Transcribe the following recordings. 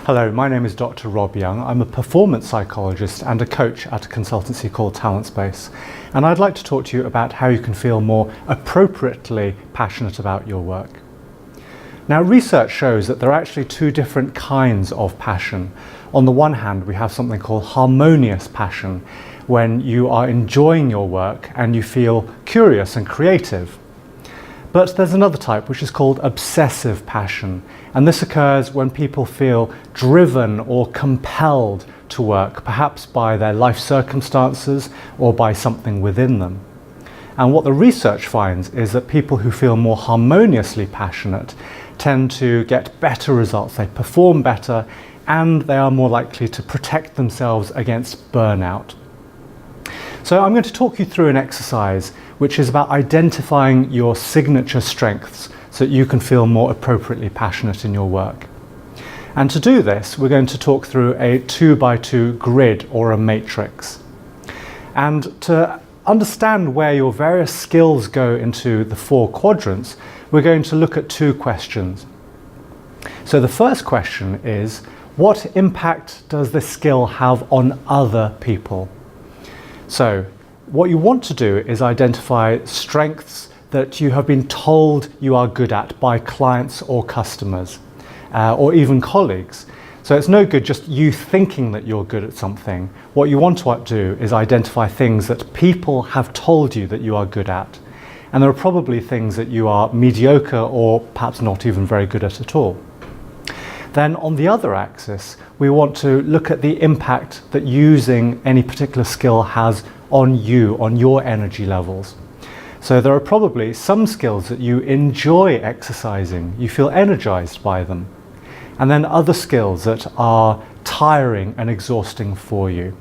Hello, my name is Dr. Rob Yeung. I'm a performance psychologist and a coach at a consultancy called Talent Space. And I'd like to talk to you about how you can feel more appropriately passionate about your work. Now, research shows that there are actually two different kinds of passion. On the one hand, we have something called harmonious passion, when you are enjoying your work and you feel curious and creative. But there's another type which is called obsessive passion, and this occurs when people feel driven or compelled to work, perhaps by their life circumstances or by something within them. And what the research finds is that people who feel more harmoniously passionate tend to get better results, they perform better, and they are more likely to protect themselves against burnout. So I'm going to talk you through an exercise which is about identifying your signature strengths so that you can feel more appropriately passionate in your work. And to do this, we're going to talk through a 2x2 grid or a matrix. And to understand where your various skills go into the 4 quadrants, we're going to look at 2 questions. So the first question is, what impact does this skill have on other people? So what you want to do is identify strengths that you have been told you are good at by clients or customers, or even colleagues. So it's no good just you thinking that you're good at something. What you want to do is identify things that people have told you that you are good at. And there are probably things that you are mediocre or perhaps not even very good at all. Then on the other axis, we want to look at the impact that using any particular skill has on you, on your energy levels. So there are probably some skills that you enjoy exercising, you feel energized by them, and then other skills that are tiring and exhausting for you.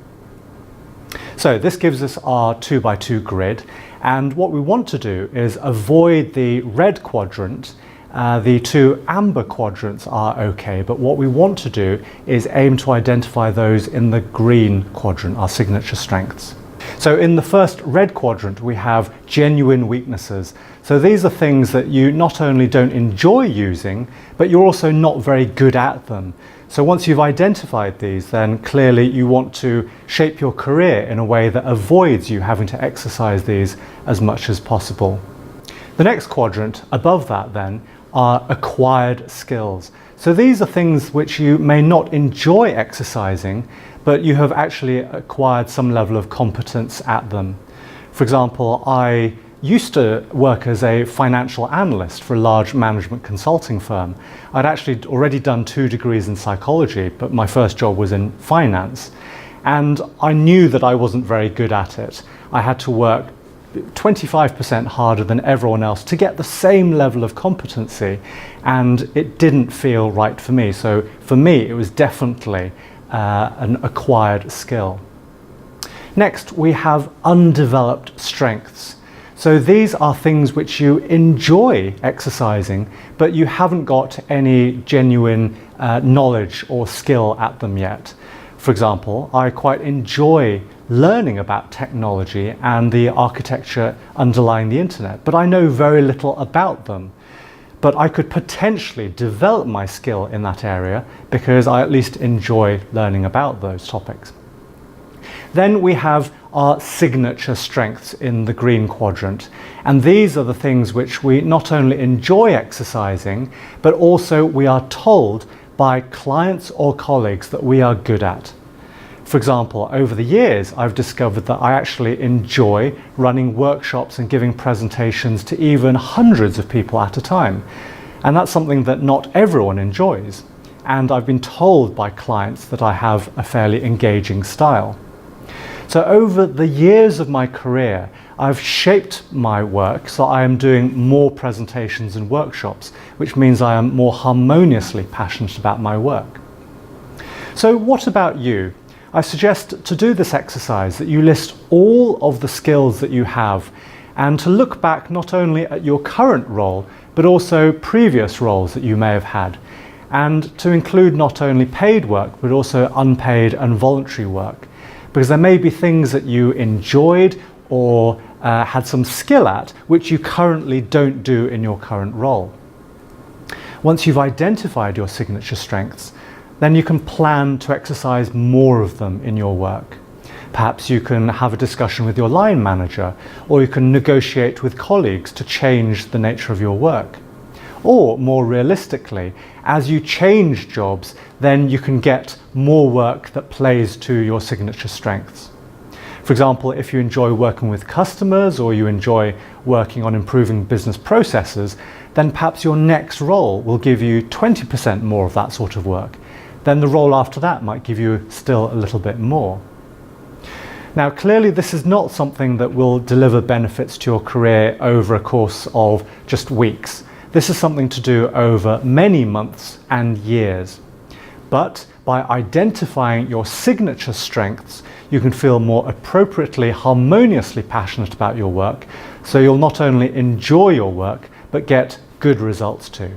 So this gives us our 2x2 grid, and what we want to do is avoid the red quadrant. The 2 amber quadrants are okay, but what we want to do is aim to identify those in the green quadrant, our signature strengths. So in the first red quadrant, we have genuine weaknesses. So these are things that you not only don't enjoy using, but you're also not very good at them. So once you've identified these, then clearly you want to shape your career in a way that avoids you having to exercise these as much as possible. The next quadrant above that then are acquired skills. So these are things which you may not enjoy exercising, but you have actually acquired some level of competence at them. For example, I used to work as a financial analyst for a large management consulting firm. I'd actually already done 2 degrees in psychology, but my first job was in finance. And I knew that I wasn't very good at it. I had to work 25% harder than everyone else to get the same level of competency, and it didn't feel right for me. So for me, it was definitely an acquired skill. Next, we have undeveloped strengths. So these are things which you enjoy exercising, but you haven't got any genuine knowledge or skill at them yet. For example, I quite enjoy learning about technology and the architecture underlying the internet, but I know very little about them. But I could potentially develop my skill in that area because I at least enjoy learning about those topics. Then we have our signature strengths in the green quadrant, and these are the things which we not only enjoy exercising, but also we are told by clients or colleagues that we are good at. For example, over the years, I've discovered that I actually enjoy running workshops and giving presentations to even hundreds of people at a time. And that's something that not everyone enjoys. And I've been told by clients that I have a fairly engaging style. So over the years of my career, I've shaped my work so I am doing more presentations and workshops, which means I am more harmoniously passionate about my work. So what about you? I suggest to do this exercise that you list all of the skills that you have and to look back not only at your current role, but also previous roles that you may have had, and to include not only paid work, but also unpaid and voluntary work. Because there may be things that you enjoyed or had some skill at, which you currently don't do in your current role. Once you've identified your signature strengths, then you can plan to exercise more of them in your work. Perhaps you can have a discussion with your line manager, or you can negotiate with colleagues to change the nature of your work. Or more realistically, as you change jobs, then you can get more work that plays to your signature strengths. For example, if you enjoy working with customers or you enjoy working on improving business processes, then perhaps your next role will give you 20% more of that sort of work. Then the role after that might give you still a little bit more. Now, clearly this is not something that will deliver benefits to your career over a course of just weeks. This is something to do over many months and years. But by identifying your signature strengths, you can feel more appropriately, harmoniously passionate about your work, so you'll not only enjoy your work, but get good results too.